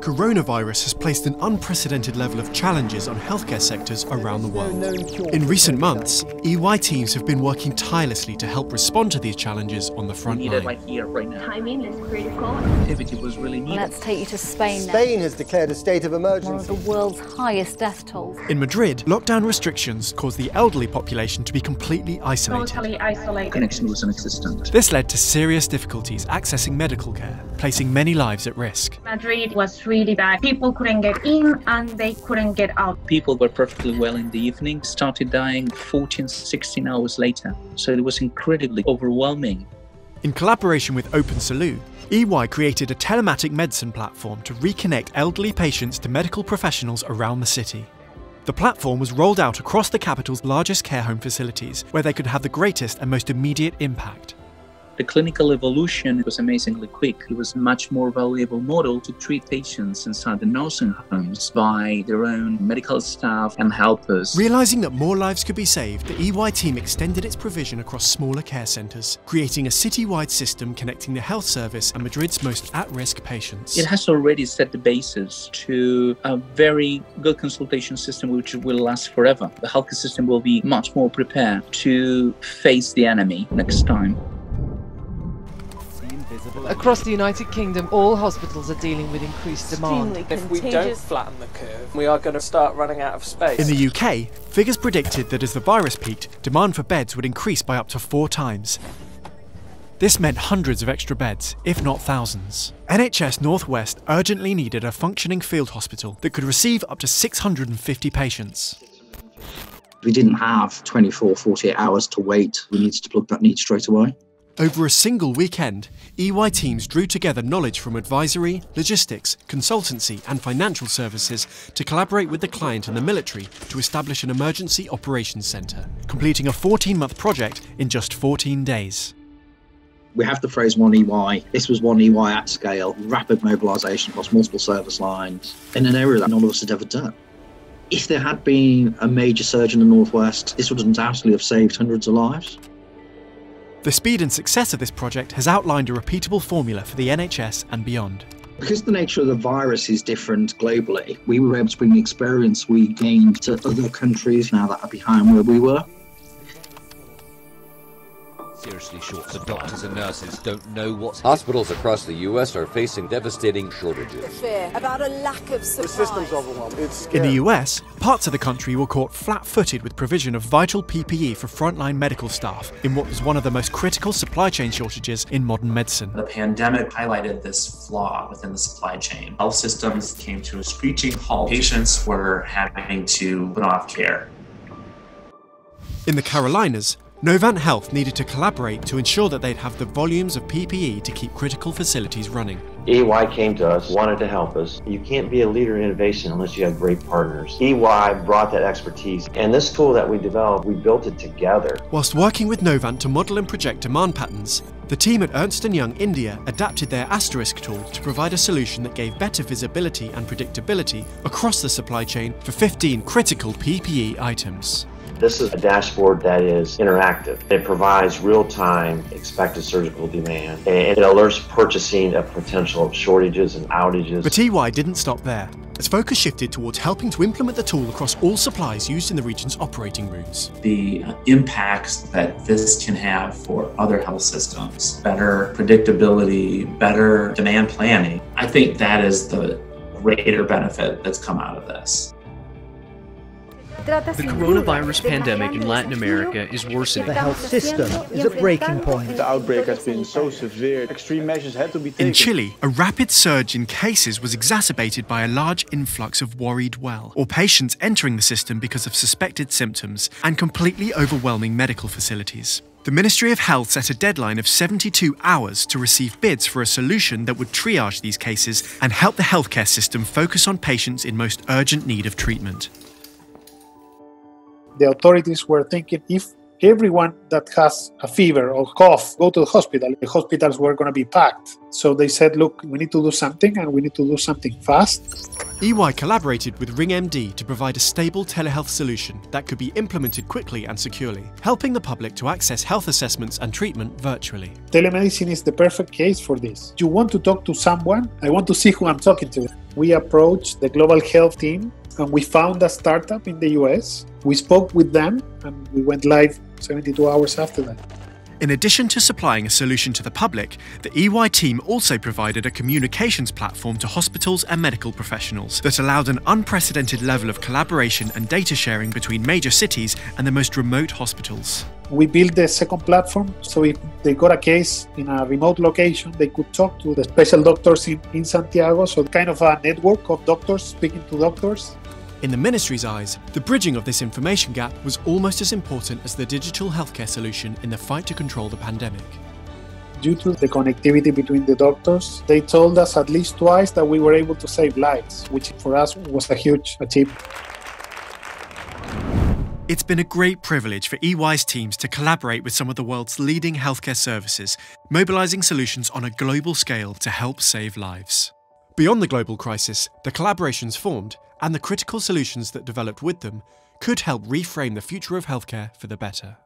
coronavirus has placed an unprecedented level of challenges on healthcare sectors around the world. In recent months, EY teams have been working tirelessly to help respond to these challenges on the front line. Right here, right now. Timing is critical. Activity was really needed. Let's take you to Spain now. Spain has declared a state of emergency. One of the world's highest death tolls. In Madrid, lockdown restrictions caused the elderly population to be completely isolated. Totally isolated. Connection was non-existent. This led to serious difficulties accessing medical care, placing many lives at risk. Madrid was really bad. People couldn't get in and they couldn't get out. People were perfectly well in the evening, started dying 14, 16 hours later. So it was incredibly overwhelming. In collaboration with Open Salud, EY created a telematic medicine platform to reconnect elderly patients to medical professionals around the city. The platform was rolled out across the capital's largest care home facilities, where they could have the greatest and most immediate impact. The clinical evolution was amazingly quick. It was a much more valuable model to treat patients inside the nursing homes by their own medical staff and helpers. Realising that more lives could be saved, the EY team extended its provision across smaller care centres, creating a city-wide system connecting the health service and Madrid's most at-risk patients. It has already set the basis to a very good consultation system which will last forever. The healthcare system will be much more prepared to face the enemy next time. Across the United Kingdom, all hospitals are dealing with increased demand. If we don't flatten the curve, we are going to start running out of space. In the UK, figures predicted that as the virus peaked, demand for beds would increase by up to 4 times. This meant hundreds of extra beds, if not thousands. NHS North West urgently needed a functioning field hospital that could receive up to 650 patients. We didn't have 24, 48 hours to wait. We needed to plug that need straight away. Over a single weekend, EY teams drew together knowledge from advisory, logistics, consultancy and financial services to collaborate with the client and the military to establish an emergency operations centre, completing a 14-month project in just 14 days. We have the phrase one EY. This was one EY at scale, rapid mobilisation across multiple service lines in an area that none of us had ever done. If there had been a major surge in the Northwest, this would undoubtedly have saved hundreds of lives. The speed and success of this project has outlined a repeatable formula for the NHS and beyond. Because the nature of the virus is different globally, we were able to bring the experience we gained to other countries now that are behind where we were. Seriously short, so doctors and nurses don't know what's... Hospitals across the US are facing devastating shortages. Fear about a lack of supply. The system's overwhelmed. It's scary. In the US, parts of the country were caught flat-footed with provision of vital PPE for frontline medical staff in what was one of the most critical supply chain shortages in modern medicine. The pandemic highlighted this flaw within the supply chain. Health systems came to a screeching halt. Patients were having to put off care. In the Carolinas, Novant Health needed to collaborate to ensure that they'd have the volumes of PPE to keep critical facilities running. EY came to us, wanted to help us. You can't be a leader in innovation unless you have great partners. EY brought that expertise, and this tool that we developed, we built it together. Whilst working with Novant to model and project demand patterns, the team at Ernst & Young India adapted their Asterisk tool to provide a solution that gave better visibility and predictability across the supply chain for 15 critical PPE items. This is a dashboard that is interactive. It provides real-time expected surgical demand, and it alerts purchasing of potential shortages and outages. But EY didn't stop there, as focus shifted towards helping to implement the tool across all supplies used in the region's operating rooms. The impacts that this can have for other health systems, better predictability, better demand planning, I think that is the greater benefit that's come out of this. The coronavirus pandemic in Latin America is worsening. The health system is at breaking point. The outbreak has been so severe, extreme measures had to be taken. In Chile, a rapid surge in cases was exacerbated by a large influx of worried well, or patients entering the system because of suspected symptoms, and completely overwhelming medical facilities. The Ministry of Health set a deadline of 72 hours to receive bids for a solution that would triage these cases and help the healthcare system focus on patients in most urgent need of treatment. The authorities were thinking if everyone that has a fever or cough go to the hospitals were going to be packed. So they said, look, we need to do something and we need to do something fast. EY collaborated with RingMD to provide a stable telehealth solution that could be implemented quickly and securely, helping the public to access health assessments and treatment virtually. Telemedicine is the perfect case for this. You want to talk to someone, I want to see who I'm talking to. we approached the global health team and we found a startup in the US. We spoke with them and we went live 72 hours after that. In addition to supplying a solution to the public, the EY team also provided a communications platform to hospitals and medical professionals that allowed an unprecedented level of collaboration and data sharing between major cities and the most remote hospitals. We built the second platform, so if they got a case in a remote location, they could talk to the special doctors in Santiago, so kind of a network of doctors speaking to doctors. In the Ministry's eyes, the bridging of this information gap was almost as important as the digital healthcare solution in the fight to control the pandemic. Due to the connectivity between the doctors, they told us at least twice that we were able to save lives, which for us was a huge achievement. It's been a great privilege for EY's teams to collaborate with some of the world's leading healthcare services, mobilising solutions on a global scale to help save lives. Beyond the global crisis, the collaborations formed and the critical solutions that developed with them could help reframe the future of healthcare for the better.